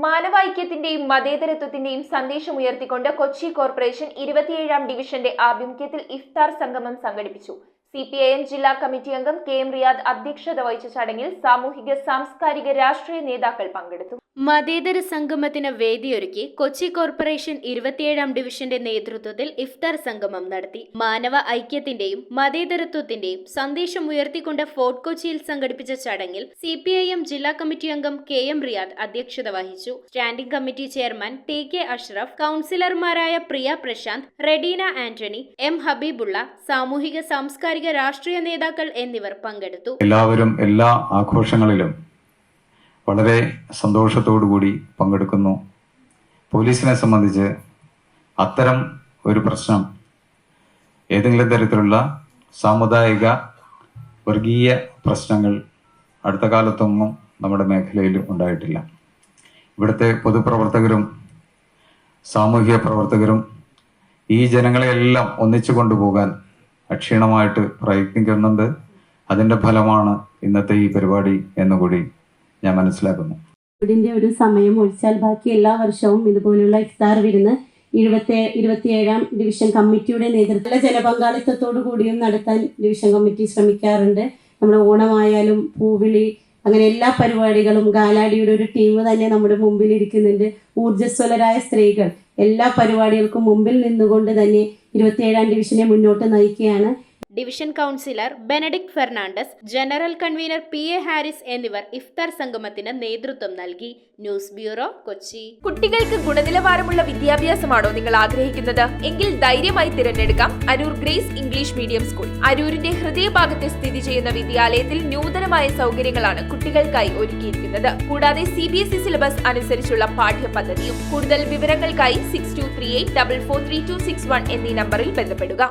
മാനവൈക്യത്തിന്റെയും മതേതരത്വത്തിന്റെയും സന്ദേശം ഉയർത്തിക്കൊണ്ട് കൊച്ചി കോർപ്പറേഷൻ 27ാം ഡിവിഷന്റെ ആഭിമുഖ്യത്തിൽ ഇഫ്താർ സംഗമം സംഘടിപ്പിച്ചു. CPIM ജില്ലാ കമ്മിറ്റി അംഗം KM റിയാദ് അധ്യക്ഷത വഹിച്ച ചടങ്ങിൽ സാമൂഹിക സാംസ്കാരിക രാഷ്ട്രീയ നേതാക്കൾ പങ്കെടുത്തു. മതേതര സംഗമത്തിന് വേദിയൊരുക്കി കൊച്ചി കോർപ്പറേഷൻ 27ാം ഡിവിഷന്റെ നേതൃത്വത്തിൽ ഇഫ്താർ സംഗമം നടത്തി. മാനവ ഐക്യത്തിന്റെയും മതേതരത്വത്തിന്റെയും സന്ദേശം ഉയർത്തിക്കൊണ്ട് ഫോർട്ട് കൊച്ചിയിൽ സംഘടിപ്പിച്ച ചടങ്ങിൽ CPIM ജില്ലാ കമ്മിറ്റി അംഗം KM റിയാദ് അധ്യക്ഷത വഹിച്ചു. Standing committee chairman TK Ashraf, കൗൺസിലർമാരായ പ്രിയ പ്രശാന്ത്, റെഡീന ആന്റണി, M ഹബീബുള്ള, സാമൂഹിക സാംസ്കാരിക രാഷ്ട്രീയ നേതാക്കൾ എന്നിവർ പങ്കെടുത്തു. എല്ലാവരും എല്ലാ ആഘോഷങ്ങളിലും വളരെ സന്തോഷത്തോടുകൂടി പങ്കെടുക്കുന്നു. പോലീസിനെ സംബന്ധിച്ച് അത്തരം ഒരു പ്രശ്നം ഏതെങ്കിലും തരത്തിലുള്ള സാമുദായിക വർഗീയ പ്രശ്നങ്ങൾ അടുത്ത കാലത്തൊന്നും നമ്മുടെ മേഖലയിൽ ഉണ്ടായിട്ടില്ല. ഇവിടുത്തെ പൊതുപ്രവർത്തകരും സാമൂഹിക പ്രവർത്തകരും ഈ ജനങ്ങളെയെല്ലാം ഒന്നിച്ചു കൊണ്ടുപോകാൻ അക്ഷീണമായിട്ട് പ്രയത്നിക്കുന്നുണ്ട്. അതിൻ്റെ ഫലമാണ് ഇന്നത്തെ ഈ പരിപാടി എന്നുകൂടി ഞാൻ മനസ്സിലാക്കുന്നു. ഇതിന്റെ ഒരു സമയം ഒഴിച്ചാൽ ബാക്കി എല്ലാ വർഷവും ഇതുപോലുള്ള ഇഫ്താർ വിരുന്ന് 27ാം ഡിവിഷൻ കമ്മിറ്റിയുടെ നേതൃത്വത്തിലുള്ള ജനപങ്കാളിത്തത്തോടു കൂടിയും നടത്താൻ ഡിവിഷൻ കമ്മിറ്റി ശ്രമിക്കാറുണ്ട്. നമ്മുടെ ഓണമായാലും പൂവിളി, അങ്ങനെ എല്ലാ പരിപാടികളും ഗാലാഡിയുടെ ഒരു ടീം തന്നെ നമ്മുടെ മുമ്പിൽ ഇരിക്കുന്നുണ്ട്. ഊർജ്ജസ്വലരായ സ്ത്രീകൾ എല്ലാ പരിപാടികൾക്കും മുമ്പിൽ നിന്നുകൊണ്ട് തന്നെ 27ാം ഡിവിഷനെ മുന്നോട്ട് നയിക്കുകയാണ്. Division councillor Benedict Fernandez, general convenor PA Haris എന്നിവർ ഇഫ്താർ സംഗമത്തിന് നേതൃത്വം നൽകി. News bureau, Kochi. കുട്ടികൾക്ക് ഗുണനിലവാരമുള്ള വിദ്യാഭ്യാസമാണോ നിങ്ങൾ ആഗ്രഹിക്കുന്നത്? എങ്കിൽ ധൈര്യമായി തിരഞ്ഞെടുക്കാം Aroor Grace English medium school. അരൂരിന്റെ ഹൃദയഭാഗത്ത് സ്ഥിതി ചെയ്യുന്ന വിദ്യാലയത്തിൽ നൂതനമായ സൗകര്യങ്ങളാണ് കുട്ടികൾക്കായി ഒരുക്കിയിരിക്കുന്നത്. കൂടാതെ CBSE സിലബസ് അനുസരിച്ചുള്ള പാഠ്യപദ്ധതിയും. കൂടുതൽ വിവരങ്ങൾക്കായി 6238443261 എന്നീ നമ്പറിൽ ബന്ധപ്പെടുക.